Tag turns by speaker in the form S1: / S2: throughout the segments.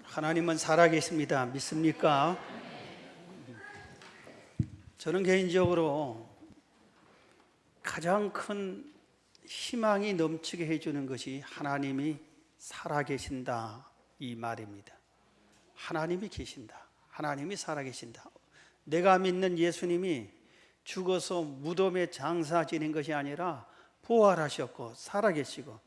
S1: 하나님은 살아계십니다. 믿습니까? 저는 개인적으로 가장 큰 희망이 넘치게 해주는 것이 하나님이 살아계신다 이 말입니다. 하나님이 계신다. 하나님이 살아계신다. 내가 믿는 예수님이 죽어서 무덤에 장사 지낸 것이 아니라 부활하셨고 살아계시고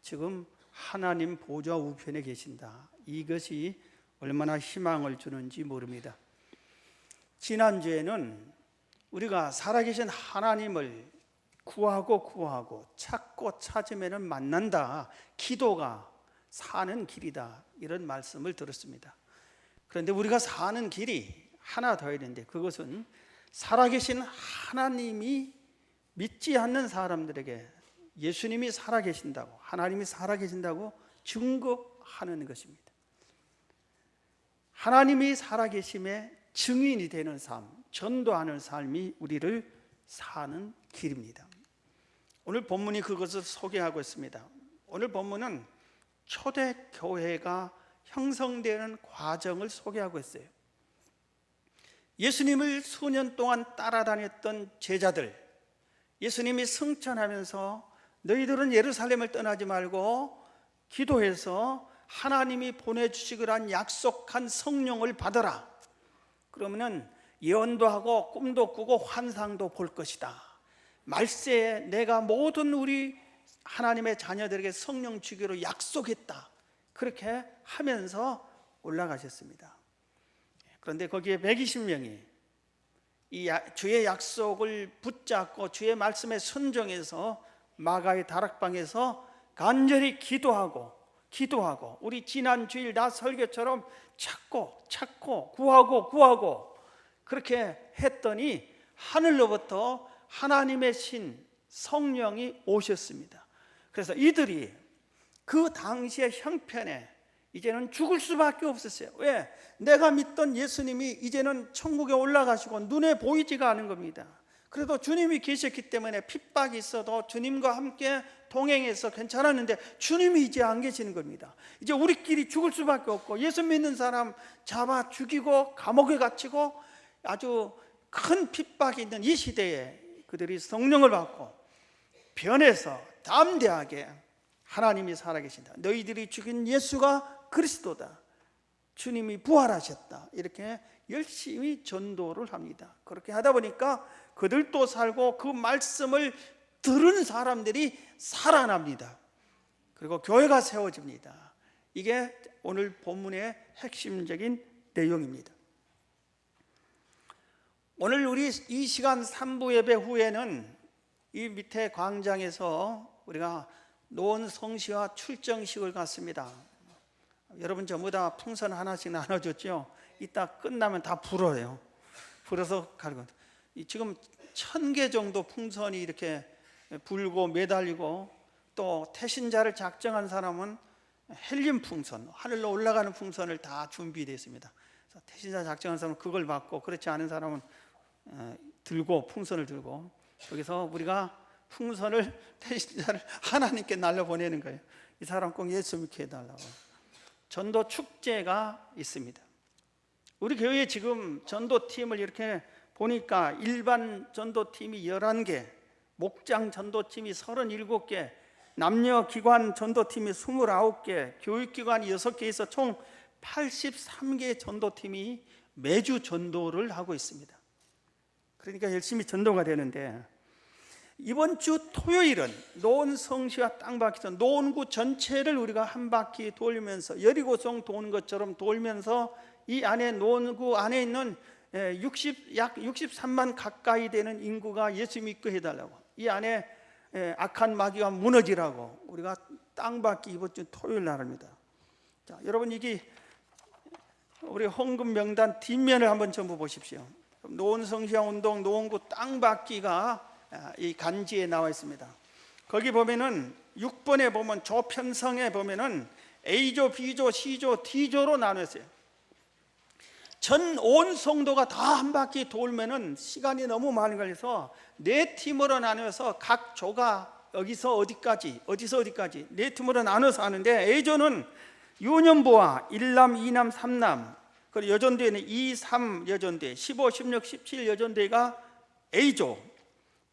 S1: 지금 하나님 보좌 우편에 계신다. 이것이 얼마나 희망을 주는지 모릅니다. 지난주에는 우리가 살아계신 하나님을 구하고 찾고 찾으면 만난다. 기도가 사는 길이다. 이런 말씀을 들었습니다. 그런데 우리가 사는 길이 하나 더 있는데 그것은 살아계신 하나님이 믿지 않는 사람들에게 예수님이 살아계신다고, 하나님이 살아계신다고 증거하는 것입니다. 하나님이 살아계심의 증인이 되는 삶, 전도하는 삶이 우리를 사는 길입니다. 오늘 본문이 그것을 소개하고 있습니다. 오늘 본문은 초대교회가 형성되는 과정을 소개하고 있어요. 예수님을 수년 동안 따라다녔던 제자들, 예수님이 승천하면서 너희들은 예루살렘을 떠나지 말고 기도해서 하나님이 보내주시기로 약속한 성령을 받아라. 그러면은 예언도 하고 꿈도 꾸고 환상도 볼 것이다. 말세에 내가 모든 우리 하나님의 자녀들에게 성령 주기로 약속했다. 그렇게 하면서 올라가셨습니다. 그런데 거기에 120명이 이 주의 약속을 붙잡고 주의 말씀에 순종해서 마가의 다락방에서 간절히 기도하고 우리 지난 주일 나 설교처럼 찾고 구하고 그렇게 했더니 하늘로부터 하나님의 신 성령이 오셨습니다. 그래서 이들이 그 당시의 형편에 이제는 죽을 수밖에 없었어요. 왜? 내가 믿던 예수님이 이제는 천국에 올라가시고 눈에 보이지가 않은 겁니다. 그래도 주님이 계셨기 때문에 핍박이 있어도 주님과 함께 동행해서 괜찮았는데 주님이 이제 안 계시는 겁니다. 이제 우리끼리 죽을 수밖에 없고 예수 믿는 사람 잡아 죽이고 감옥에 갇히고 아주 큰 핍박이 있는 이 시대에 그들이 성령을 받고 변해서 담대하게 하나님이 살아계신다. 너희들이 죽인 예수가 그리스도다. 주님이 부활하셨다. 이렇게 열심히 전도를 합니다. 그렇게 하다 보니까 그들도 살고 그 말씀을 들은 사람들이 살아납니다. 그리고 교회가 세워집니다. 이게 오늘 본문의 핵심적인 내용입니다. 오늘 우리 이 시간 3부 예배 후에는 이 밑에 광장에서 우리가 노원 성시와 출정식을 갖습니다. 여러분 전부 다 풍선 하나씩 나눠줬죠? 이따 끝나면 다 불어요. 불어서 가는 지금 1000개 정도 풍선이 이렇게 불고 매달리고 또 태신자를 작정한 사람은 헬륨 풍선, 하늘로 올라가는 풍선을 다 준비되어 있습니다. 그래서 태신자 작정한 사람은 그걸 받고 그렇지 않은 사람은 들고 풍선을 들고 여기서 우리가 풍선을 태신자를 하나님께 날려보내는 거예요. 이 사람 꼭 예수 믿게 해달라고. 전도 축제가 있습니다. 우리 교회에 지금 전도팀을 이렇게 보니까 일반 전도팀이 11개, 목장 전도팀이 37개, 남녀기관 전도팀이 29개, 교육기관이 6개에서 총 83개의 전도팀이 매주 전도를 하고 있습니다. 그러니까 열심히 전도가 되는데 이번 주 토요일은 노원 성시와 땅바퀴에서 노원구 전체를 우리가 한 바퀴 돌면서 여리고성 도는 것처럼 돌면서 이 안에 노원구 안에 있는 약 63만 가까이 되는 인구가 예수 믿고 해달라고, 이 안에 악한 마귀가 무너지라고 우리가 땅바퀴 이번 주 토요일 날 합니다. 자, 여러분 이게 우리 헌금 명단 뒷면을 한번 전부 보십시오. 노원성시와 운동 노원구 땅바퀴가 이 간지에 나와 있습니다. 거기 보면은 6번에 보면 조편성에 보면은 A조, B조, C조, D조로 나눴어요. 전 온 성도가 다 한 바퀴 돌면은 시간이 너무 많이 걸려서 4팀으로 나눠서 각 조가 어디서 어디까지 네 팀으로 나눠서 하는데 A조는 유년부와 1남, 2남, 3남, 그리고 여전대에는 2, 3 여전대, 15, 16, 17 여전대가 A조,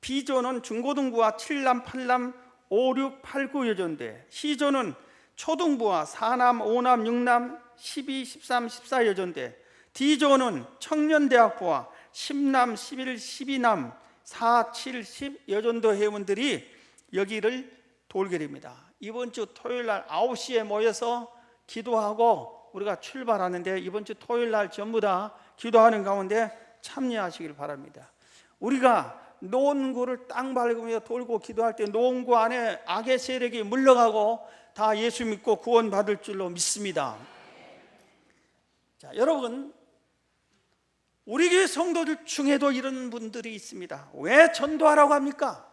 S1: B조는 중고등부와 7남, 8남, 5, 6, 8, 9 여전대, C조는 초등부와 4남, 5남, 6남, 12, 13, 14 여전대, D조는 청년대학부와 10남, 11, 12남, 4, 7, 10 여전도 회원들이 여기를 돌게 됩니다. 이번 주 토요일 날 9시에 모여서 기도하고 우리가 출발하는데, 이번 주 토요일 날 전부 다 기도하는 가운데 참여하시길 바랍니다. 우리가 노원구를 땅 밟으며 돌고 기도할 때 노원구 안에 악의 세력이 물러가고 다 예수 믿고 구원받을 줄로 믿습니다. 자, 여러분, 우리 교회 성도들 중에도 이런 분들이 있습니다. 왜 전도하라고 합니까?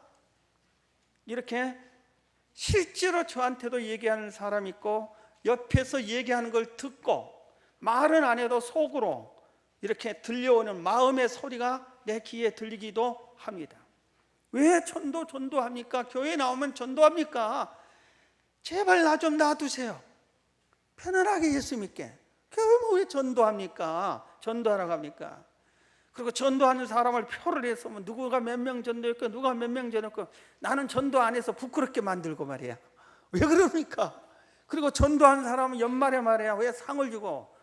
S1: 이렇게 실제로 저한테도 얘기하는 사람이 있고, 옆에서 얘기하는 걸 듣고 말은 안 해도 속으로 이렇게 들려오는 마음의 소리가 내 귀에 들리기도 합니다. 왜 전도합니까? 교회 나오면 전도합니까? 제발 나 좀 놔두세요. 편안하게 예수 믿게. 교회 뭐 왜 전도합니까? 전도하라고 합니까? 그리고 전도하는 사람을 표를 해서 뭐 누구가 몇 명 전도했고 누가 몇 명 전도했고, 나는 전도 안 해서 부끄럽게 만들고 말이야. 왜 그럽니까? 그리고 전도하는 사람은 연말에 말이야 왜 상을 주고,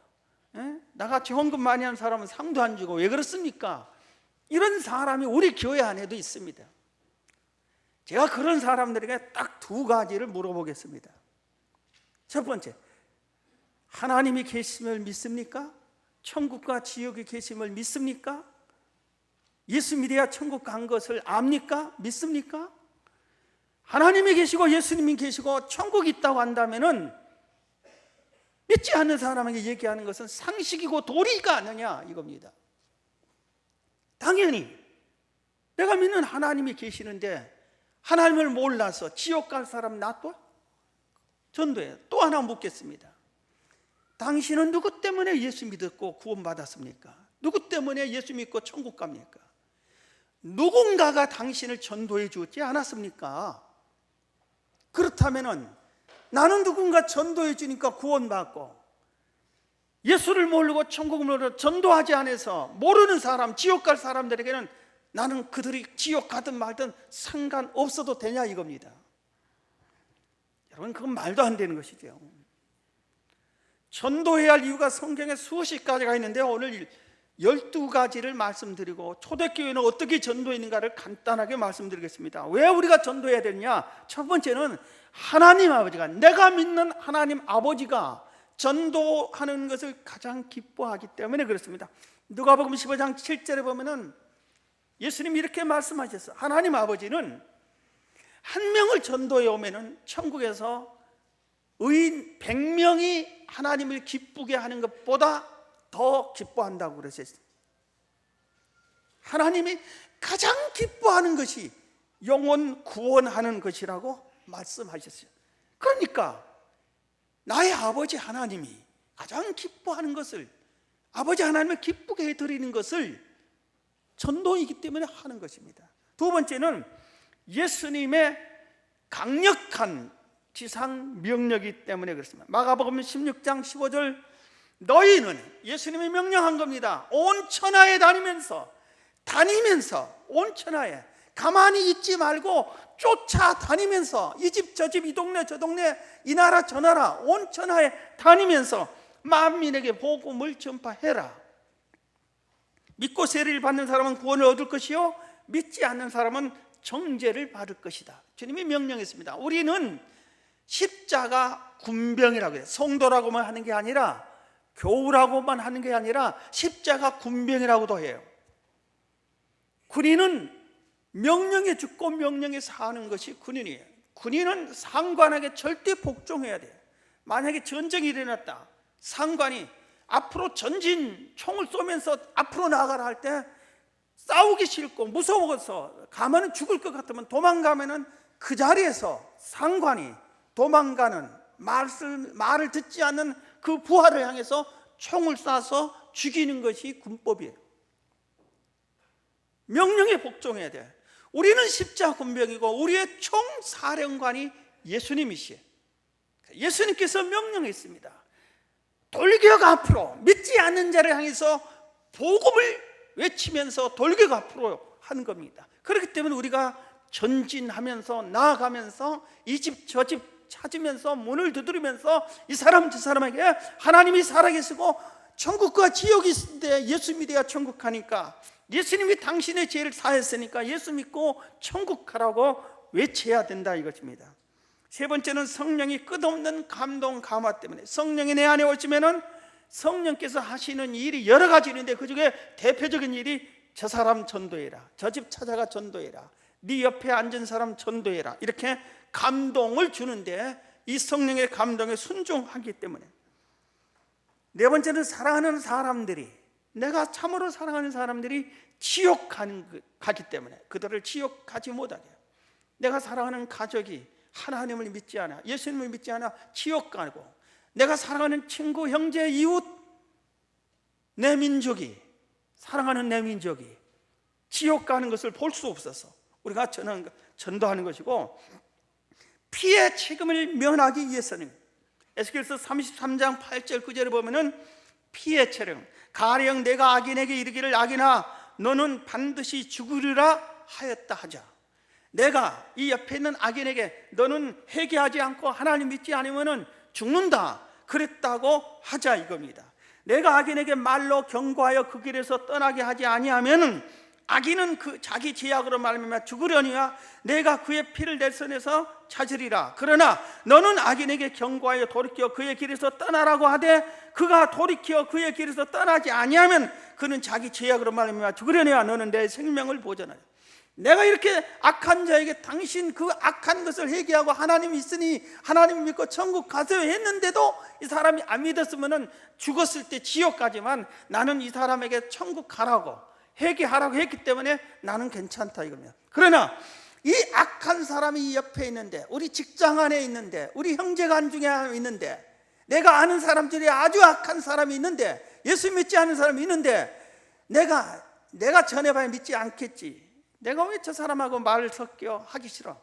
S1: 나같이 헌금 많이 하는 사람은 상도 안 주고 왜 그렇습니까? 이런 사람이 우리 교회 안에도 있습니다. 제가 그런 사람들에게 딱 두 가지를 물어보겠습니다. 첫 번째, 하나님이 계심을 믿습니까? 천국과 지옥이 계심을 믿습니까? 예수 믿어야 천국 간 것을 압니까? 믿습니까? 하나님이 계시고 예수님이 계시고 천국이 있다고 한다면은 믿지 않는 사람에게 얘기하는 것은 상식이고 도리가 아니냐 이겁니다. 당연히 내가 믿는 하나님이 계시는데 하나님을 몰라서 지옥 갈 사람 놔둬? 전도해. 또 하나 묻겠습니다. 당신은 누구 때문에 예수 믿었고 구원받았습니까? 누구 때문에 예수 믿고 천국 갑니까? 누군가가 당신을 전도해 주지 않았습니까? 그렇다면 나는 누군가 전도해 주니까 구원받고, 예수를 모르고 천국을 모르고 전도하지 않아서 모르는 사람, 지옥 갈 사람들에게는 나는 그들이 지옥 가든 말든 상관없어도 되냐 이겁니다. 여러분, 그건 말도 안 되는 것이죠. 전도해야 할 이유가 성경에 수십 가지가 있는데 오늘 12가지를 말씀드리고 초대교회는 어떻게 전도했는가를 간단하게 말씀드리겠습니다. 왜 우리가 전도해야 되느냐? 첫 번째는 하나님 아버지가, 내가 믿는 하나님 아버지가 전도하는 것을 가장 기뻐하기 때문에 그렇습니다. 누가복음 15장 7절에 보면은 예수님이 이렇게 말씀하셨어요. 하나님 아버지는 한 명을 전도해 오면은 천국에서 의인 100명이 하나님을 기쁘게 하는 것보다 더 기뻐한다고 그러셨어요. 하나님이 가장 기뻐하는 것이 영혼 구원하는 것이라고 말씀하셨어요. 그러니까 나의 아버지 하나님이 가장 기뻐하는 것을, 아버지 하나님을 기쁘게 해드리는 것을 전도이기 때문에 하는 것입니다. 두 번째는 예수님의 강력한 지상 명령이기 때문에 그렇습니다. 마가복음 16장 15절, 너희는, 예수님이 명령한 겁니다. 온 천하에 다니면서 온 천하에 가만히 있지 말고 쫓아다니면서 이 집 저 집 이 동네 저 동네 이 나라 저 나라 온 천하에 다니면서 만민에게 복음을 전파해라. 믿고 세례를 받는 사람은 구원을 얻을 것이요 믿지 않는 사람은 정죄를 받을 것이다. 주님이 명령했습니다. 우리는 십자가 군병이라고 해요. 성도라고만 하는 게 아니라, 교우라고만 하는 게 아니라 십자가 군병이라고도 해요. 군인은 명령에 죽고 명령에 사는 것이 군인이에요. 군인은 상관에게 절대 복종해야 돼요. 만약에 전쟁이 일어났다, 상관이 앞으로 전진 총을 쏘면서 앞으로 나가라 할 때 싸우기 싫고 무서워서 가면은 죽을 것 같으면 도망가면은 그 자리에서 상관이 도망가는 말을 듣지 않는 그 부하를 향해서 총을 쏴서 죽이는 것이 군법이에요. 명령에 복종해야 돼. 우리는 십자가 군병이고 우리의 총사령관이 예수님이시에요. 예수님께서 명령했습니다. 돌격 앞으로, 믿지 않는 자를 향해서 복음을 외치면서 돌격 앞으로 하는 겁니다. 그렇기 때문에 우리가 전진하면서 나아가면서 이 집 저 집 찾으면서 문을 두드리면서 이 사람 저 사람에게 하나님이 살아계시고 천국과 지옥이 있는데 예수 믿어야 천국 가니까, 예수님이 당신의 죄를 사했으니까 예수 믿고 천국 가라고 외쳐야 된다 이것입니다. 세 번째는 성령이 끝없는 감동 감화 때문에, 성령이 내 안에 오시면은 성령께서 하시는 일이 여러 가지 있는데 그 중에 대표적인 일이 저 사람 전도해라, 저 집 찾아가 전도해라, 네 옆에 앉은 사람 전도해라, 이렇게 감동을 주는데 이 성령의 감동에 순종하기 때문에. 네 번째는 사랑하는 사람들이, 내가 참으로 사랑하는 사람들이 지옥 가기 때문에 그들을 지옥 가지 못하게 해요. 내가 사랑하는 가족이 하나님을 믿지 않아, 예수님을 믿지 않아 지옥 가고, 내가 사랑하는 친구, 형제, 이웃, 내 민족이, 사랑하는 내 민족이 지옥 가는 것을 볼 수 없어서 우리가 전도하는 것이고, 피해 책임을 면하기 위해서는 에스겔서 33장 8절 9절에 보면은 피해 책임, 가령 내가 악인에게 이르기를 악인아 너는 반드시 죽으리라 하였다 하자. 내가 이 옆에 있는 악인에게 너는 회개하지 않고 하나님 믿지 않으면 죽는다 그랬다고 하자 이겁니다. 내가 악인에게 말로 경고하여 그 길에서 떠나게 하지 아니하면 악인은 그 자기 죄악으로 말미암아 죽으려니와 내가 그의 피를 내 손에서 찾으리라. 그러나 너는 악인에게 경고하여 돌이켜 그의 길에서 떠나라고 하되 그가 돌이켜 그의 길에서 떠나지 아니하면 그는 자기 죄악으로 말미암아 죽으려니와 너는 내 생명을 보존하라. 내가 이렇게 악한 자에게 당신 그 악한 것을 회개하고 하나님 있으니 하나님 믿고 천국 가세요 했는데도 이 사람이 안 믿었으면 죽었을 때 지옥 가지만 나는 이 사람에게 천국 가라고 회개하라고 했기 때문에 나는 괜찮다 이겁니다. 그러나 이 악한 사람이 이 옆에 있는데, 우리 직장 안에 있는데, 우리 형제간 중에 있는데, 내가 아는 사람들이 아주 악한 사람이 있는데, 예수 믿지 않는 사람이 있는데 내가 전해봐야 믿지 않겠지, 내가 왜 저 사람하고 말을 섞여 하기 싫어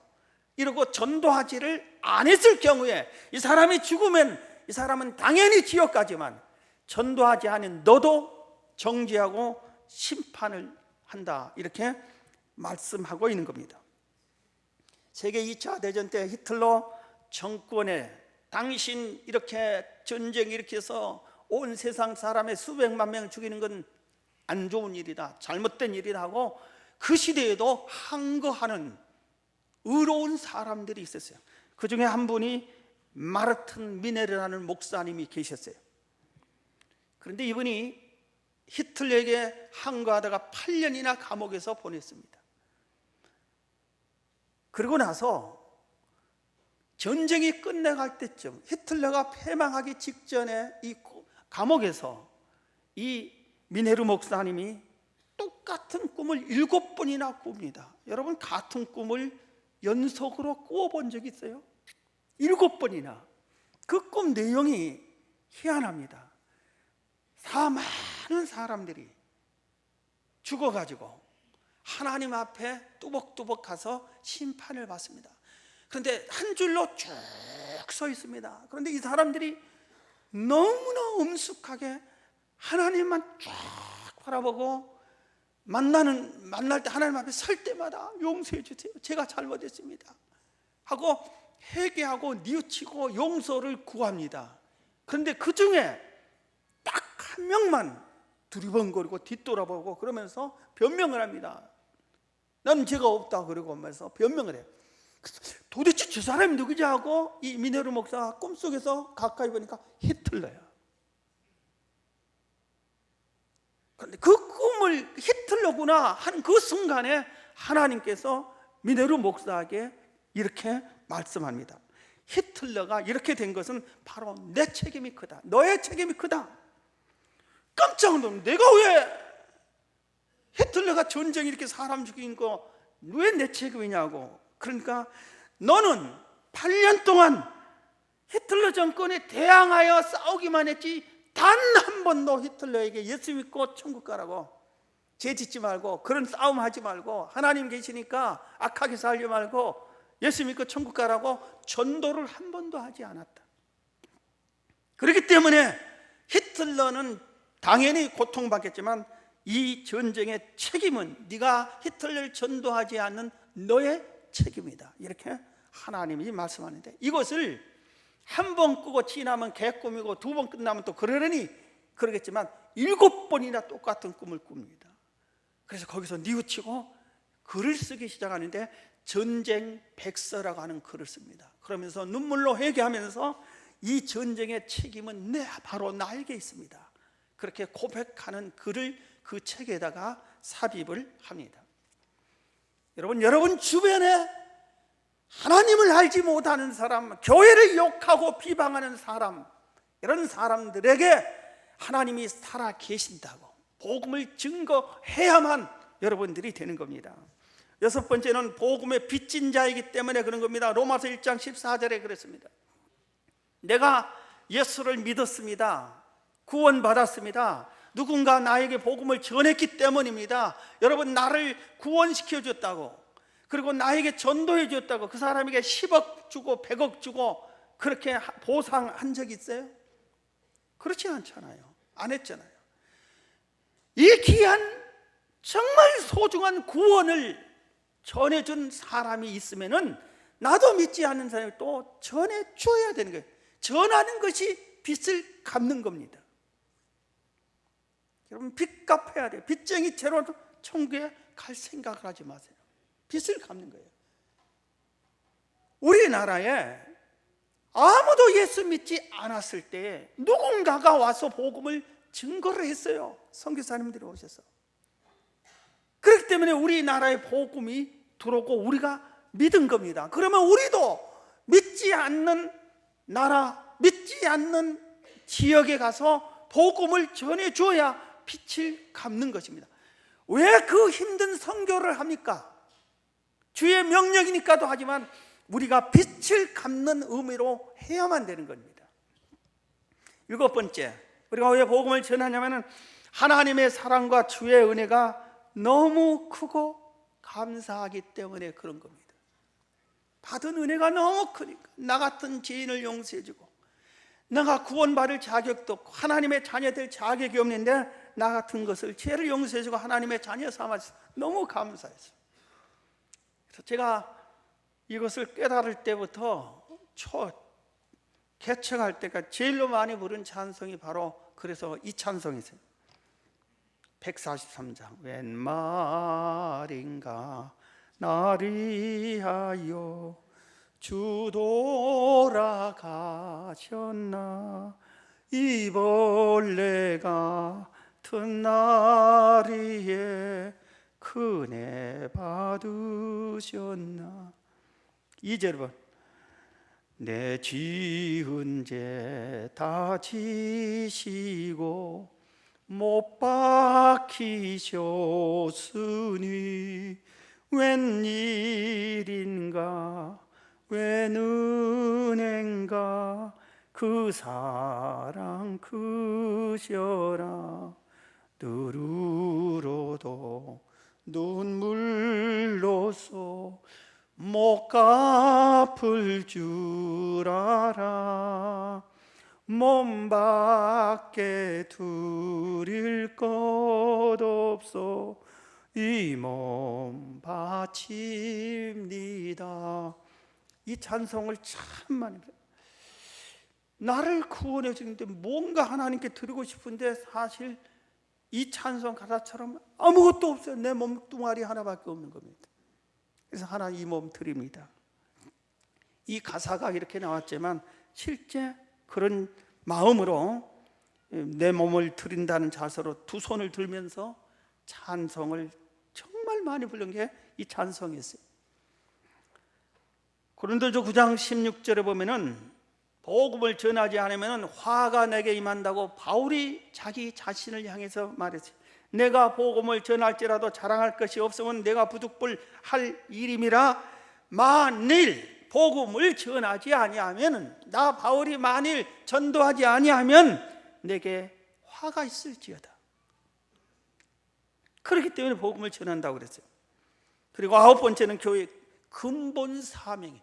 S1: 이러고 전도하지를 안 했을 경우에 이 사람이 죽으면 이 사람은 당연히 지옥 가지만 전도하지 않은 너도 정죄하고 심판을 한다 이렇게 말씀하고 있는 겁니다. 세계 2차 대전 때 히틀러 정권에 당신 이렇게 전쟁 일으켜서 온 세상 사람의 수백만 명 죽이는 건 안 좋은 일이다, 잘못된 일이다 하고 그 시대에도 항거하는 의로운 사람들이 있었어요. 그 중에 한 분이 마르튼 미네르라는 목사님이 계셨어요. 그런데 이분이 히틀러에게 항거하다가 8년이나 감옥에서 보냈습니다. 그러고 나서 전쟁이 끝나갈 때쯤, 히틀러가 패망하기 직전에 이 감옥에서 이 미네르 목사님이 똑같은 꿈을 7번이나 꿉니다. 여러분, 같은 꿈을 연속으로 꾸어본 적이 있어요? 7번이나. 그 꿈 내용이 희한합니다. 많은 사람들이 죽어가지고 하나님 앞에 뚜벅뚜벅 가서 심판을 받습니다. 그런데 한 줄로 쭉 서 있습니다. 그런데 이 사람들이 너무나 엄숙하게 하나님만 쫙 바라보고 만날 때 하나님 앞에 설 때마다 용서해 주세요, 제가 잘못했습니다 하고 회개하고 뉘우치고 용서를 구합니다. 그런데 그 중에 딱 한 명만 두리번거리고 뒤돌아보고 그러면서 변명을 합니다. 나는 죄가 없다 그러고 하면서 변명을 해요. 도대체 저 사람이 누구지 하고 이 미네르 목사가 꿈속에서 가까이 보니까 히틀러야. 그런데 그 꿈을 히틀러구나 한 그 순간에 하나님께서 미네르 목사에게 이렇게 말씀합니다. 히틀러가 이렇게 된 것은 바로 내 책임이 크다, 너의 책임이 크다. 깜짝 놀랐어요. 내가 왜 히틀러가 전쟁 이렇게 사람 죽인 거 왜 내 책임이냐고. 그러니까 너는 8년 동안 히틀러 정권에 대항하여 싸우기만 했지 단 한 번도 히틀러에게 예수 믿고 천국 가라고 죄 짓지 말고 그런 싸움 하지 말고 하나님 계시니까 악하게 살지 말고 예수 믿고 천국 가라고 전도를 한 번도 하지 않았다. 그렇기 때문에 히틀러는 당연히 고통받겠지만 이 전쟁의 책임은 네가 히틀러를 전도하지 않는 너의 책임이다. 이렇게 하나님이 말씀하는데, 이것을 한 번 끄고 지나면 개꿈이고 두 번 끝나면 또 그러려니 그러겠지만 7번이나 똑같은 꿈을 꿉니다. 그래서 거기서 뉘우치고 글을 쓰기 시작하는데 전쟁 백서라고 하는 글을 씁니다. 그러면서 눈물로 회개하면서 이 전쟁의 책임은 바로 나에게 있습니다. 그렇게 고백하는 글을 그 책에다가 삽입을 합니다. 여러분 주변에 하나님을 알지 못하는 사람, 교회를 욕하고 비방하는 사람, 이런 사람들에게 하나님이 살아 계신다고 복음을 증거해야만 여러분들이 되는 겁니다. 6번째는 복음의 빚진 자이기 때문에 그런 겁니다. 로마서 1장 14절에 그랬습니다. 내가 예수를 믿었습니다. 구원받았습니다. 누군가 나에게 복음을 전했기 때문입니다. 여러분, 나를 구원시켜 줬다고, 그리고 나에게 전도해 줬다고 그 사람에게 10억 주고 100억 주고 그렇게 보상한 적 있어요? 그렇지 않잖아요. 안 했잖아요. 이 귀한 정말 소중한 구원을 전해준 사람이 있으면은 나도 믿지 않는 사람이 또 전해줘야 되는 거예요. 전하는 것이 빚을 갚는 겁니다. 여러분, 빚 갚아야 돼요. 빚쟁이 죄로 천국에 갈 생각을 하지 마세요. 빚을 갚는 거예요. 우리나라에 아무도 예수 믿지 않았을 때 누군가가 와서 복음을 증거를 했어요. 선교사님들이 오셔서. 그렇기 때문에 우리나라에 복음이 들어오고 우리가 믿은 겁니다. 그러면 우리도 믿지 않는 나라, 믿지 않는 지역에 가서 복음을 전해줘야 빚을 갚는 것입니다. 왜 그 힘든 선교를 합니까? 주의 명령이니까도 하지만 우리가 빚을 갚는 의미로 해야만 되는 겁니다. 7번째, 우리가 왜 복음을 전하냐면 하나님의 사랑과 주의 은혜가 너무 크고 감사하기 때문에 그런 겁니다. 받은 은혜가 너무 크니까 나 같은 죄인을 용서해주고, 내가 구원받을 자격도 없고 하나님의 자녀 될 자격이 없는데 나 같은 것을 죄를 용서해주고 하나님의 자녀 삼아서 너무 감사했어요. 그래서 제가 이것을 깨달을 때부터 개척할 때가 제일로 많이 부른 찬송이 바로 그래서 이 찬송이세요. 143장. 웬 말인가 나를 위하여 주 돌아가셨나, 이 벌레가 같은 나리에 큰애 받으셨나. 2절 내 지은 죄 다 지시고 못 박히셨으니 웬일인가 웬 은혜인가 그 사랑 크셔라. 눈으로도 눈물로써 못 갚을 줄 알아. 몸 밖에 두릴 것 없어 이 몸 바칩니다. 이 찬송을 참 많이 해요. 나를 구원해 주는데 뭔가 하나님께 드리고 싶은데 사실 이 찬송 가사처럼 아무것도 없어요. 내 몸뚱아리 하나밖에 없는 겁니다. 그래서 하나님 이 몸 드립니다. 이 가사가 이렇게 나왔지만 실제 그런 마음으로 내 몸을 드린다는 자세로 두 손을 들면서 찬송을 정말 많이 부른 게 이 찬송이었어요. 고린도서 9장 16절에 보면은 복음을 전하지 않으면 화가 내게 임한다고 바울이 자기 자신을 향해서 말했어요. 내가 복음을 전할지라도 자랑할 것이 없으면 내가 부득불할 일임이라. 만일 복음을 전하지 아니하면, 나 바울이 만일 전도하지 아니하면 내게 화가 있을지어다. 그렇기 때문에 복음을 전한다고 그랬어요. 그리고 9번째는 교회의 근본 사명이,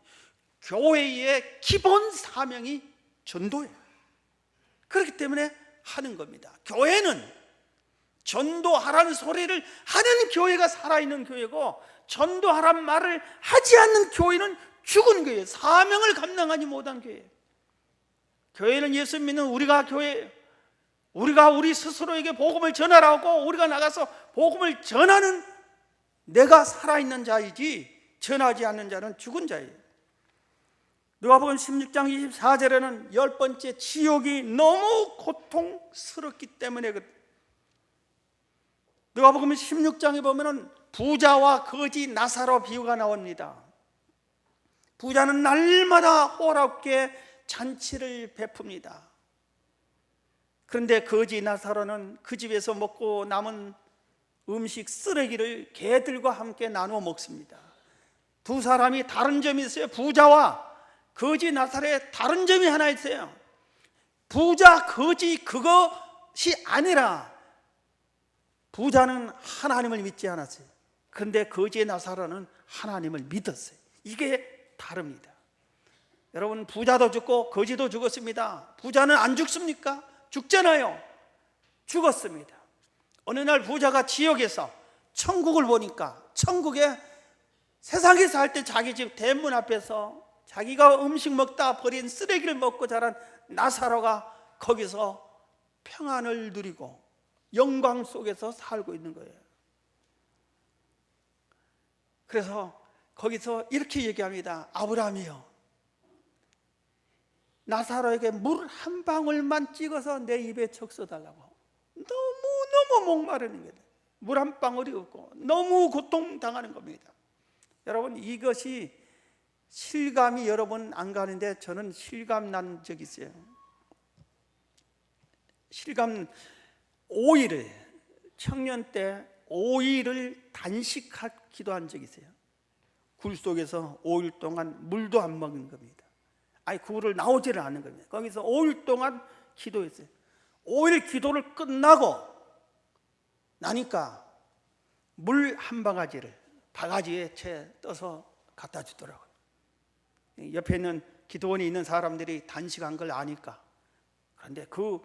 S1: 교회의 기본 사명이 전도예요. 그렇기 때문에 하는 겁니다. 교회는 전도하라는 소리를 하는 교회가 살아있는 교회고, 전도하라는 말을 하지 않는 교회는 죽은 교회, 사명을 감당하지 못한 교회. 교회는 예수 믿는 우리가 교회, 우리가 우리 스스로에게 복음을 전하라고 우리가 나가서 복음을 전하는 내가 살아있는 자이지, 전하지 않는 자는 죽은 자예요. 누가복음 16장 24절에는 10번째 지옥이 너무 고통스럽기 때문에, 누가복음 16장에 보면은 부자와 거지 나사로 비유가 나옵니다. 부자는 날마다 호랍게 잔치를 베풉니다. 그런데 거지 나사로는 그 집에서 먹고 남은 음식 쓰레기를 개들과 함께 나누어 먹습니다. 두 사람이 다른 점이 있어요. 부자와 거지 나사로의 다른 점이 하나 있어요. 부자 거지 그것이 아니라, 부자는 하나님을 믿지 않았어요. 그런데 거지 나사로는 하나님을 믿었어요. 이게 다릅니다. 여러분, 부자도 죽고 거지도 죽었습니다. 부자는 안 죽습니까? 죽잖아요. 죽었습니다. 어느 날 부자가 지옥에서 천국을 보니까, 천국에 세상에 살 때 자기 집 대문 앞에서 자기가 음식 먹다 버린 쓰레기를 먹고 자란 나사로가 거기서 평안을 누리고 영광 속에서 살고 있는 거예요. 그래서 거기서 이렇게 얘기합니다. 아브라함이요, 나사로에게 물 한 방울만 찍어서 내 입에 적셔달라고. 너무 목마르는 거예요. 물 한 방울이 없고 너무 고통당하는 겁니다. 여러분, 이것이 실감이 여러분 안 가는데 저는 실감 난 적이 있어요. 실감, 오일을, 청년 때 오일을 단식하기도 한 적이 있어요. 굴 속에서 5일 동안 물도 안 먹는 겁니다. 아니, 굴을 나오지를 않는 겁니다. 거기서 5일 동안 기도했어요. 5일 기도를 끝나고 나니까 물 한 바가지를 바가지에 채 떠서 갖다 주더라고요. 옆에 있는 기도원이 있는 사람들이 단식한 걸 아니까. 그런데 그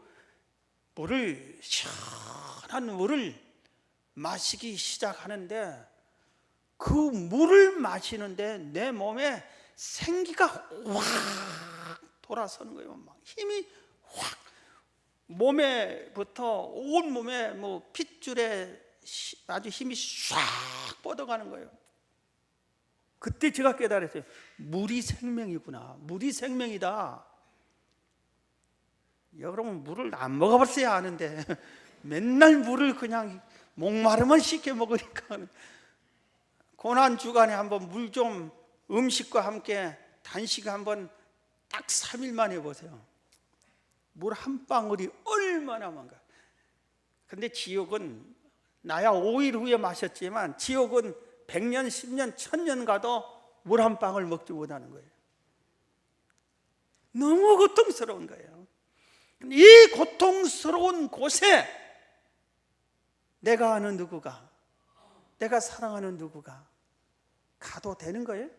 S1: 물을, 시원한 물을 마시기 시작하는데, 그 물을 마시는데 내 몸에 생기가 확 돌아서는 거예요. 막 힘이 확, 몸에부터 온 몸에 뭐 핏줄에 아주 힘이 쫙 뻗어가는 거예요. 그때 제가 깨달았어요. 물이 생명이구나. 물이 생명이다. 여러분, 물을 안 먹어봤어야 아는데 맨날 물을 그냥 목마르면 쉽게 먹으니까, 고난 주간에 한번 물 좀, 음식과 함께 단식 한번 딱 3일만 해보세요. 물 한 방울이 얼마나 많가. 근데 지옥은, 나야 5일 후에 마셨지만 지옥은 100년, 10년, 1000년 가도 물 한 방울 먹지 못하는 거예요. 너무 고통스러운 거예요. 이 고통스러운 곳에 내가 아는 누구가, 내가 사랑하는 누구가 가도 되는 거예요?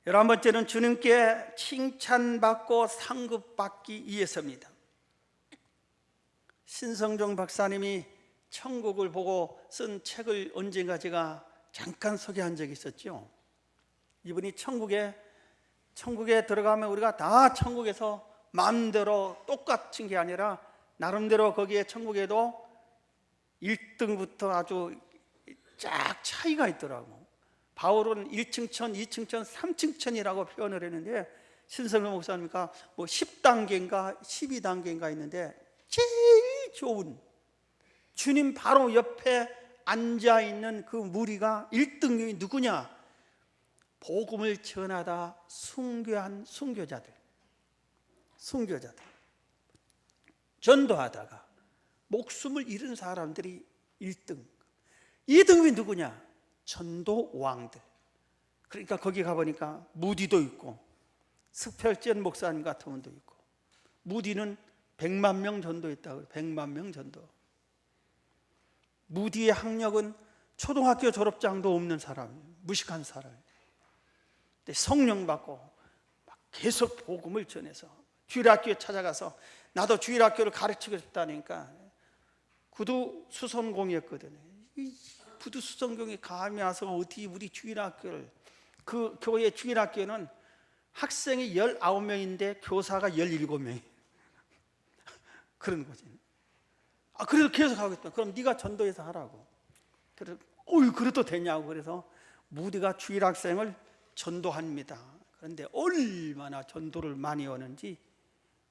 S1: 11번째는 주님께 칭찬받고 상급받기 위해서입니다. 신성종 박사님이 천국을 보고 쓴 책을 언젠가 제가 잠깐 소개한 적이 있었죠. 이분이 천국에 들어가면 우리가 다 천국에서 마음대로 똑같은 게 아니라 나름대로 거기에 천국에도 1등부터 아주 쫙 차이가 있더라고. 바울은 1층 천, 2층 천, 3층 천이라고 표현을 했는데, 신성령 목사님과 뭐 10단계인가 12단계인가 있는데, 제일 좋은, 주님 바로 옆에 앉아있는 그 무리가 1등이 누구냐? 복음을 전하다 순교한 순교자들, 전도하다가 목숨을 잃은 사람들이 1등. 2등이 누구냐? 전도왕들. 그러니까 거기 가보니까 무디도 있고 스펠전 목사님 같은 분도 있고, 무디는 100만 명 전도했다고. 100만 명 전도. 무디의 학력은 초등학교 졸업장도 없는 사람이에요. 무식한 사람이에요. 근데 성령 받고 막 계속 복음을 전해서 주일학교에 찾아가서 나도 주일학교를 가르치고 싶다니까. 구두 수선공이었거든요. 이 구두 수선공이 감이 와서 어떻게 우리 주일학교를, 그 교회 주일학교는 학생이 19명인데 교사가 17명이 그런 거지. 그래도 계속 하겠다. 그럼 네가 전도해서 하라고. 그래서 그래도 되냐고. 그래서 무디가 주일학생을 전도합니다. 그런데 얼마나 전도를 많이 오는지,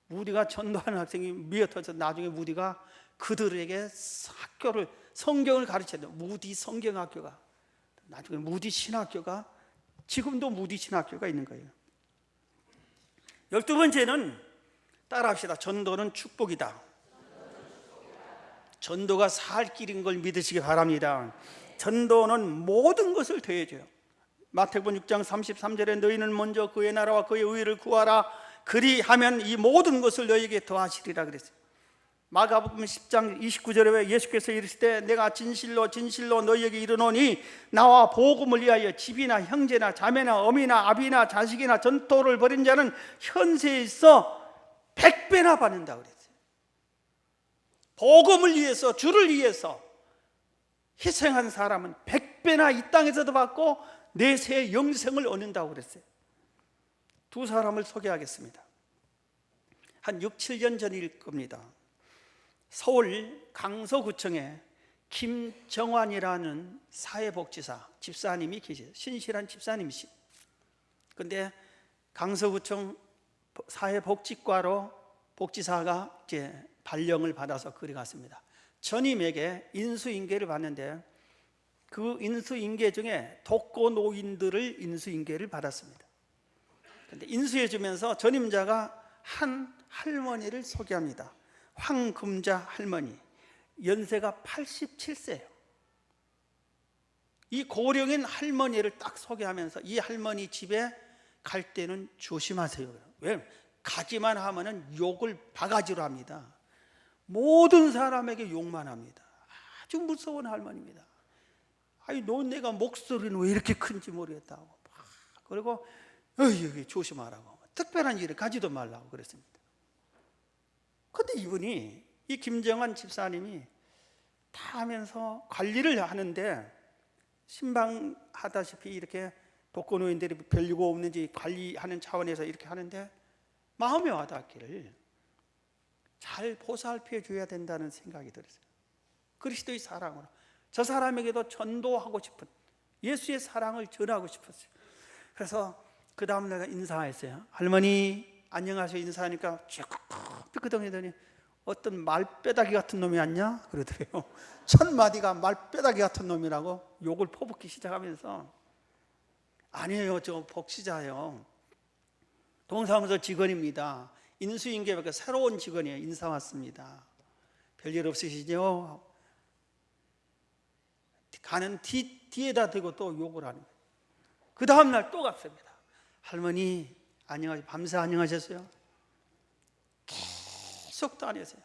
S1: 무디가 전도하는 학생이 미어터서 나중에 무디가 그들에게 학교를, 성경을 가르쳐요. 무디 성경학교가, 나중에 무디 신학교가, 지금도 무디 신학교가 있는 거예요. 12번째는 따라합시다. 전도는 축복이다. 전도가 살 길인 걸 믿으시기 바랍니다. 전도는 모든 것을 더해줘요. 마태복음 6장 33절에 너희는 먼저 그의 나라와 그의 의를 구하라. 그리하면 이 모든 것을 너희에게 더하시리라 그랬어요. 마가복음 10장 29절에 예수께서 이르시되 내가 진실로 진실로 너희에게 이르노니 나와 복음을 위하여 집이나 형제나 자매나 어미나 아비나 자식이나 전토를 벌인 자는 현세에 있어 100배나 받는다 그랬어요. 복음을 위해서, 주를 위해서 희생한 사람은 100배나 이 땅에서도 받고 내세의 영생을 얻는다고 그랬어요. 두 사람을 소개하겠습니다. 한 6, 7년 전일 겁니다. 서울 강서구청에 김정환이라는 사회복지사 집사님이 계세요. 신실한 집사님이시. 근데 강서구청 사회복지과로 복지사가 이제 발령을 받아서 그리 갔습니다. 전임에게 인수인계를 받는데 그 인수인계 중에 독거노인들을 인수인계를 받았습니다. 근데 인수해 주면서 전임자가 한 할머니를 소개합니다. 황금자 할머니, 연세가 87세예요. 이 고령인 할머니를 딱 소개하면서 이 할머니 집에 갈 때는 조심하세요. 왜? 가지만 하면은 욕을 바가지로 합니다. 모든 사람에게 욕만 합니다. 아주 무서운 할머니입니다. 아니, 너 내가 목소리는 왜 이렇게 큰지 모르겠다고. 그리고 여기 조심하라고. 특별한 일을 가지도 말라고 그랬습니다. 근데 이분이, 이 김정환 집사님이 다 하면서 관리를 하는데, 신방하다시피 이렇게 독거노인들이 별리고 없는지 관리하는 차원에서 이렇게 하는데 마음에 와닿기를 잘 보살펴 줘야 된다는 생각이 들었어요. 그리스도의 사랑으로 저 사람에게도 전도하고 싶은, 예수의 사랑을 전하고 싶었어요. 그래서 그 다음 내가 인사했어요. 할머니 안녕하세요 인사하니까 쭉 삐끄덩이더니 어떤 말빼다기 같은 놈이 왔냐 그러더래요. 첫 마디가 말빼다기 같은 놈이라고 욕을 퍼붓기 시작하면서, 아니에요, 저 복지자예요, 동사무소 직원입니다, 인수인계밖에 새로운 직원이에요, 인사 왔습니다, 별일 없으시죠? 가는 뒤에다 대고 또 욕을 하는 거예요. 그 다음날 또 갔습니다. 할머니 안녕하세요, 밤새 안녕하셨어요? 계속 다녔어요.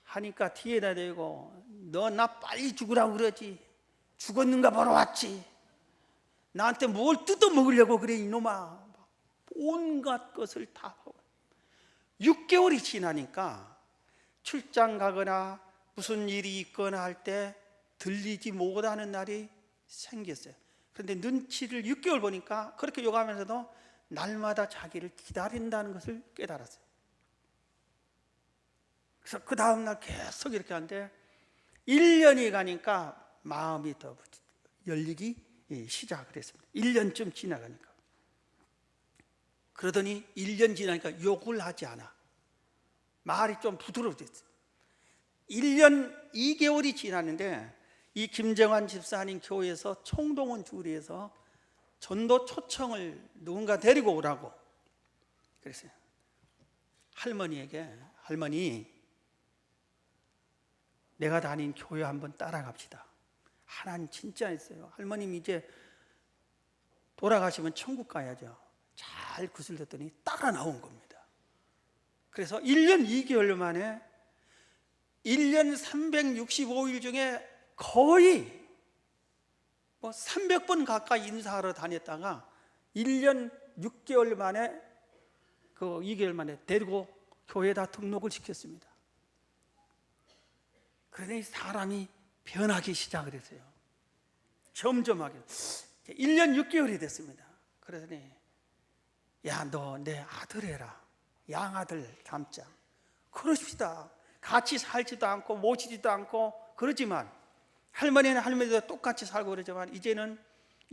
S1: 하니까 뒤에다 대고 너 나 빨리 죽으라고 그러지, 죽었는가 보러 왔지, 나한테 뭘 뜯어 먹으려고 그래 이놈아. 온갖 것을 다 하고 6개월이 지나니까 출장 가거나 무슨 일이 있거나 할 때 들리지 못하는 날이 생겼어요. 그런데 눈치를 6개월 보니까 그렇게 욕하면서도 날마다 자기를 기다린다는 것을 깨달았어요. 그래서 그 다음날 계속 이렇게 하는데 1년이 가니까 마음이 더 열리기 시작을 했습니다. 1년쯤 지나가니까. 그러더니 1년 지나니까 욕을 하지 않아. 말이 좀 부드러워졌어요. 1년 2개월이 지났는데 이 김정환 집사님 교회에서 총동원 주리에서 전도 초청을 누군가 데리고 오라고 그랬어요. 할머니에게, 할머니 내가 다닌 교회 한번 따라갑시다. 하나님 진짜 있어요. 할머님 이제 돌아가시면 천국 가야죠. 잘 구슬렸더니 따라 나온 겁니다. 그래서 1년 2개월 만에 1년 365일 중에 거의 300번 가까이 인사하러 다녔다가 1년 6개월 만에 그 2개월 만에 데리고 교회에다 등록을 시켰습니다. 그러더니 사람이 변하기 시작을 했어요. 점점하게 1년 6개월이 됐습니다. 그러더니 야, 너 내 아들 해라. 양아들 담자. 그러십시다. 같이 살지도 않고 모시지도 않고 그러지만, 할머니는 할머니도 똑같이 살고 그러지만, 이제는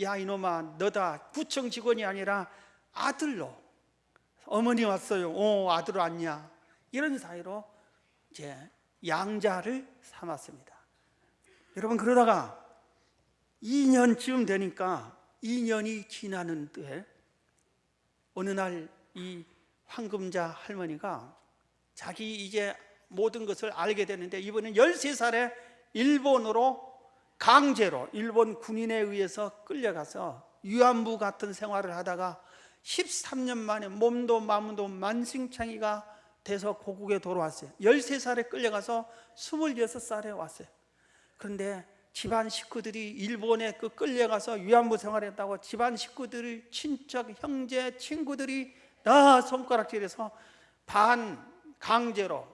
S1: 야 이놈아, 너다 구청 직원이 아니라 아들로, 어머니 왔어요. 아들 왔냐, 이런 사이로 이제 양자를 삼았습니다. 여러분, 그러다가 2년쯤 되니까, 2년이 지나는데 어느 날 이 황금자 할머니가 자기 이제 모든 것을 알게 되는데, 이번엔 13살에 일본으로 강제로, 일본 군인에 의해서 끌려가서 위안부 같은 생활을 하다가 13년 만에 몸도 마음도 만신창이가 돼서 고국에 돌아왔어요. 13살에 끌려가서 26살에 왔어요. 그런데 집안 식구들이 일본에 그 끌려가서 위안부 생활했다고 집안 식구들, 친척, 형제, 친구들이 다 손가락질해서 반강제로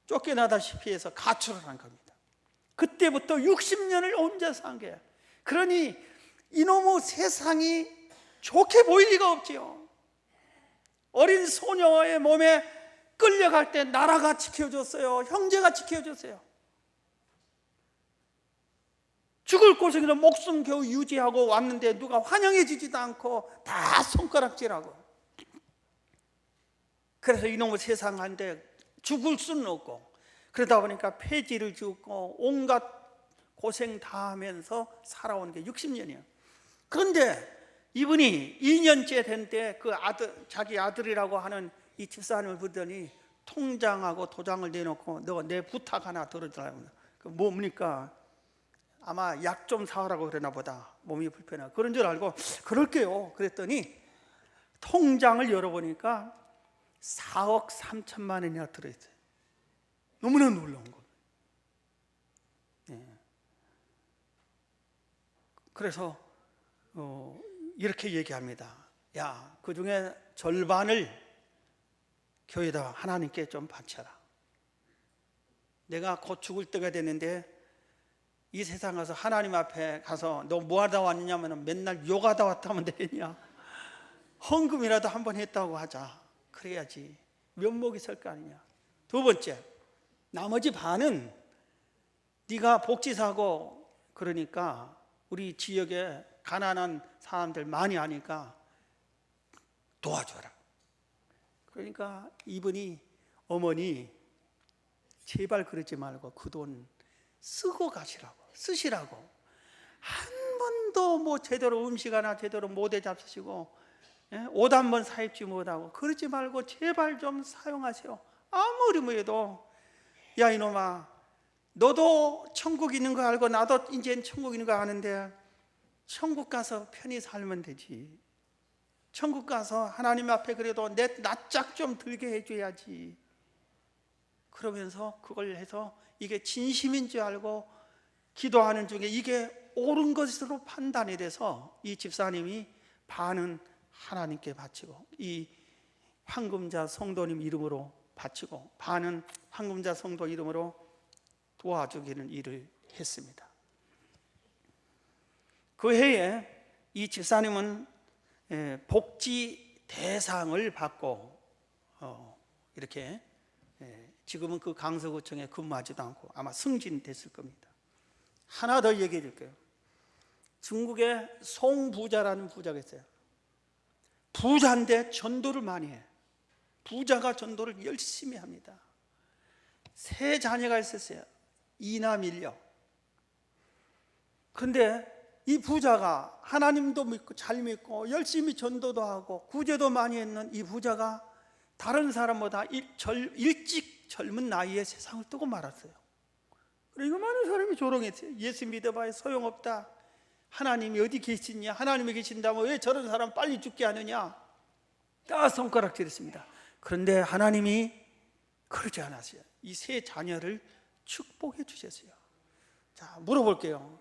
S1: 쫓겨나다시피 해서 가출을 한 겁니다. 그때부터 60년을 혼자 산 거예요. 그러니 이놈의 세상이 좋게 보일 리가 없지요. 어린 소녀의 몸에 끌려갈 때 나라가 지켜줬어요. 형제가 지켜줬어요. 죽을 고생으로 목숨 겨우 유지하고 왔는데 누가 환영해 주지도 않고 다 손가락질하고. 그래서 이놈의 세상한테 죽을 수는 없고, 그러다 보니까 폐지를 짓고 온갖 고생 다 하면서 살아온 게 60년이에요. 그런데 이분이 2년째 된 때 그 아들, 자기 아들이라고 하는 이 집사님을 부르더니 통장하고 도장을 내놓고 너 내 부탁 하나 들어주라고. 그 뭡니까? 아마 약 좀 사오라고 그러나 보다. 몸이 불편하고 그런 줄 알고 그럴게요. 그랬더니 통장을 열어보니까 4억 3천만 원이나 들어있어요. 너무나 놀라운 거예요. 네. 그래서 이렇게 얘기합니다. 야, 그 중에 절반을 교회에다 하나님께 좀 바쳐라. 내가 곧 죽을 때가 되는데 이 세상 가서 하나님 앞에 가서 너 뭐 하다 왔냐면 맨날 욕하다 왔다 하면 되겠냐? 헌금이라도 한번 했다고 하자. 그래야지 면목이 설 거 아니냐. 두 번째, 나머지 반은 네가 복지사고 그러니까 우리 지역에 가난한 사람들 많이 아니까 도와줘라. 그러니까 이분이 어머니 제발 그러지 말고 그 돈 쓰고 가시라고, 쓰시라고. 한 번도 뭐 제대로 음식 하나 제대로 못해 잡수시고 옷 한 번 사입지 못하고 그러지 말고 제발 좀 사용하세요. 아무리 뭐해도 야 이놈아, 너도 천국 있는 거 알고 나도 이제 천국 있는 거 아는데 천국 가서 편히 살면 되지. 천국 가서 하나님 앞에 그래도 내 낯짝 좀 들게 해줘야지. 그러면서 그걸 해서 이게 진심인 줄 알고 기도하는 중에 이게 옳은 것으로 판단이 돼서 이 집사님이 반은 하나님께 바치고 이 황금자 성도님 이름으로 바치고 반은 황금자 성도 이름으로 도와주기는 일을 했습니다. 그 해에 이 집사님은 복지 대상을 받고 이렇게 지금은 그 강서구청에 근무하지도 않고 아마 승진됐을 겁니다. 하나 더 얘기해 줄게요. 중국에 송부자라는 부자가 있어요. 부자인데 전도를 많이 해. 부자가 전도를 열심히 합니다. 세 자녀가 있었어요. 이남 일녀. 그런데 이 부자가 하나님도 믿고 잘 믿고 열심히 전도도 하고 구제도 많이 했는 이 부자가 다른 사람보다 일찍 젊은 나이에 세상을 뜨고 말았어요. 그러니까 많은 사람이 조롱했어요. 예수 믿어봐야 소용없다. 하나님이 어디 계시냐? 하나님이 계신다면 왜 저런 사람 빨리 죽게 하느냐? 다 손가락질했습니다. 그런데 하나님이 그러지 않았어요. 이 세 자녀를 축복해 주셨어요. 자, 물어볼게요.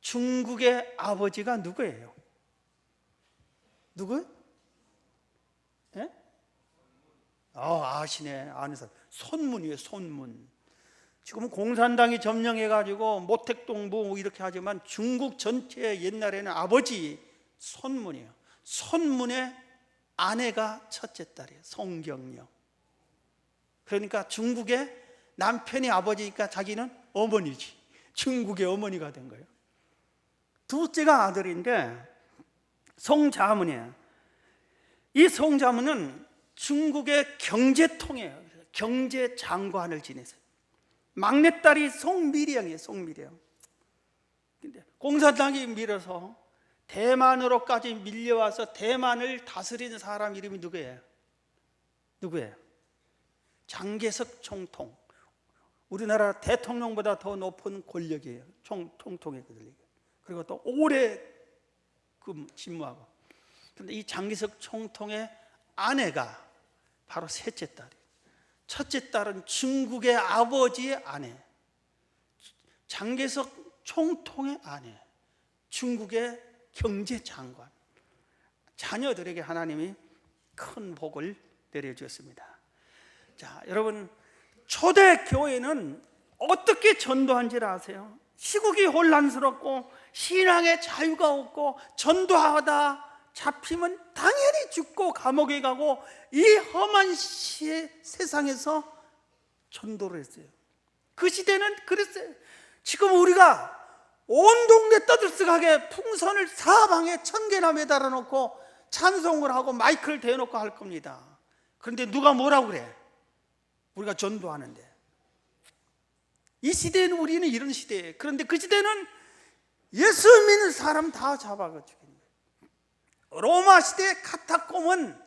S1: 중국의 아버지가 누구예요? 누구? 예? 아시네. 아는 사람. 손문이에요, 손문. 지금은 공산당이 점령해가지고 모택동부 뭐 이렇게 하지만 중국 전체 옛날에는 아버지 손문이에요. 손문의 아내가 첫째 딸이에요. 송경영. 그러니까 중국의 남편이 아버지니까 자기는 어머니지. 중국의 어머니가 된 거예요. 둘째가 아들인데 송자문이에요. 이 송자문은 중국의 경제통이에요. 경제장관을 지냈어요. 막내딸이 송미령이에요. 송미령. 근데 공산당이 밀어서 대만으로까지 밀려와서 대만을 다스리는 사람 이름이 누구예요? 장개석 총통. 우리나라 대통령보다 더 높은 권력이에요. 총통의 권력이에요. 그리고 또 오래 집무하고. 그런데 이 장개석 총통의 아내가 바로 셋째 딸이에요. 첫째 딸은 중국의 아버지의 아내, 장개석 총통의 아내, 중국의 경제장관. 자녀들에게 하나님이 큰 복을 내려주었습니다. 자, 여러분, 초대교회는 어떻게 전도한지를 아세요? 시국이 혼란스럽고 신앙의 자유가 없고 전도하다 잡히면 당연히 죽고 감옥에 가고 이 험한 세상에서 전도를 했어요. 그 시대는 그랬어요. 지금 우리가 온 동네 떠들썩하게 풍선을 사방에 1000개나 매달아 놓고 찬송을 하고 마이크를 대놓고 할 겁니다. 그런데 누가 뭐라고 그래? 우리가 전도하는데. 이 시대에는 우리는 이런 시대예요. 그런데 그 시대는 예수 믿는 사람 다 잡아가지고. 로마 시대 카타콤은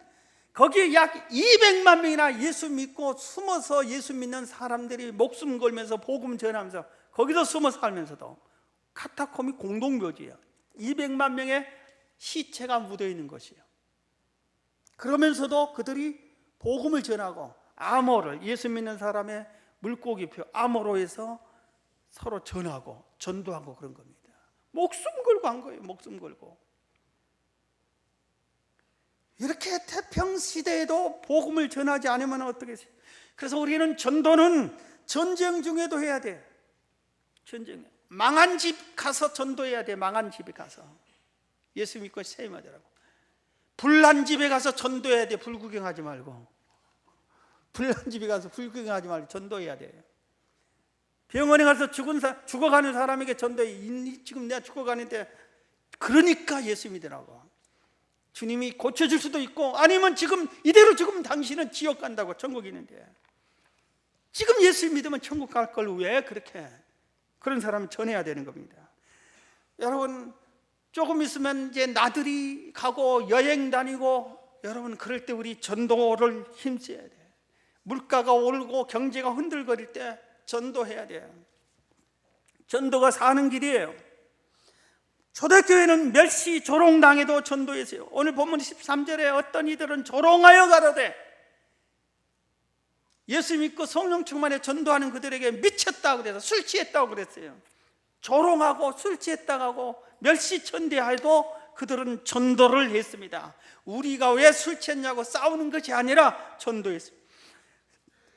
S1: 거기에 약 200만 명이나 예수 믿고 숨어서 예수 믿는 사람들이 목숨 걸면서 복음 전하면서 거기서 숨어 살면서도 카타콤이 공동묘지예요. 200만 명의 시체가 묻어 있는 것이에요. 그러면서도 그들이 복음을 전하고 아모를, 예수 믿는 사람의 물고기표 아모로에서 서로 전하고 전도하고 그런 겁니다. 목숨 걸고 한 거예요. 목숨 걸고. 이렇게 태평시대에도 복음을 전하지 않으면 어떻게 해요? 그래서 우리는 전도는 전쟁 중에도 해야 돼. 전쟁. 망한 집 가서 전도해야 돼. 망한 집에 가서. 예수 믿고 세임하더라고. 불난 집에 가서 전도해야 돼. 불 구경하지 말고. 불난 집에 가서 불 구경하지 말고 전도해야 돼. 병원에 가서 죽어가는 사람에게 전도해. 지금 내가 죽어가는데 그러니까 예수 믿으라고. 주님이 고쳐줄 수도 있고 아니면 지금 이대로 죽으면 당신은 지옥 간다고. 천국 있는데 지금 예수 믿으면 천국 갈 걸 왜 그렇게 그런 사람은 전해야 되는 겁니다. 여러분 조금 있으면 이제 나들이 가고 여행 다니고 여러분 그럴 때 우리 전도를 힘써야 돼. 물가가 오르고 경제가 흔들거릴 때 전도해야 돼요. 전도가 사는 길이에요. 초대교회는 멸시 조롱당해도 전도했어요. 오늘 본문 13절에 어떤 이들은 조롱하여 가로되 예수 믿고 성령 충만에 전도하는 그들에게 미쳤다고 그래서 술 취했다고 그랬어요. 조롱하고 술 취했다고 하고 멸시천대하여도 그들은 전도를 했습니다. 우리가 왜 술 취했냐고 싸우는 것이 아니라 전도했어요.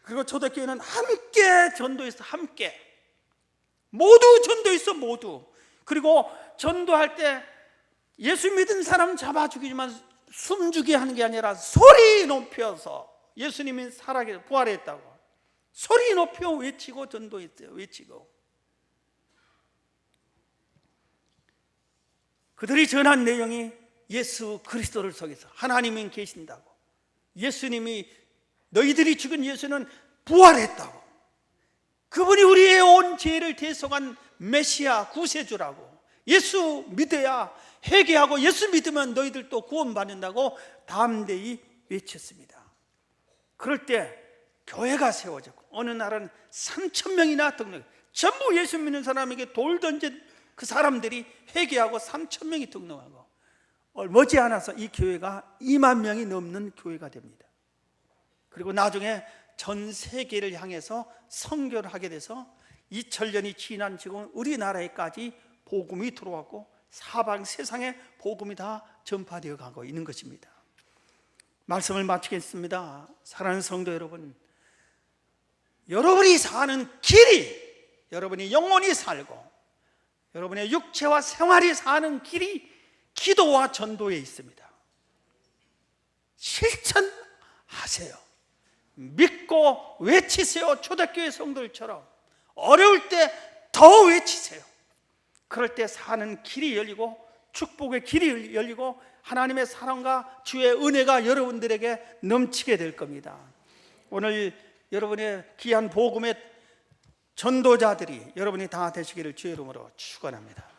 S1: 그리고 초대교회는 함께 전도했어. 함께 모두 전도했어. 모두. 그리고 전도할 때 예수 믿은 사람 잡아 죽이지만 숨죽이 하는 게 아니라 소리 높여서 예수님이 살아계셔 부활했다고 소리 높여 외치고 전도했어요. 외치고 그들이 전한 내용이 예수 그리스도를 속여서 하나님은 계신다고, 예수님이 너희들이 죽은 예수는 부활했다고, 그분이 우리의 온 죄를 대속한 메시아 구세주라고, 예수 믿어야 회개하고 예수 믿으면 너희들도 구원받는다고 담대히 외쳤습니다. 그럴 때 교회가 세워졌고 어느 날은 3,000명이나 등록, 전부 예수 믿는 사람에게 돌 던진 그 사람들이 회개하고 3,000명이 등록하고 머지않아서 이 교회가 2만 명이 넘는 교회가 됩니다. 그리고 나중에 전 세계를 향해서 선교를 하게 돼서 2000년이 지난 지금 우리나라에까지 복음이 들어왔고 사방 세상에 복음이 다 전파되어 가고 있는 것입니다. 말씀을 마치겠습니다. 사랑하는 성도 여러분, 여러분이 사는 길이, 여러분이 영혼이 살고 여러분의 육체와 생활이 사는 길이 기도와 전도에 있습니다. 실천하세요. 믿고 외치세요. 초대교회 성도들처럼 어려울 때 더 외치세요. 그럴 때 사는 길이 열리고 축복의 길이 열리고 하나님의 사랑과 주의 은혜가 여러분들에게 넘치게 될 겁니다. 오늘 여러분의 귀한 복음의 전도자들이 여러분이 다 되시기를 주의 이름으로 축원합니다.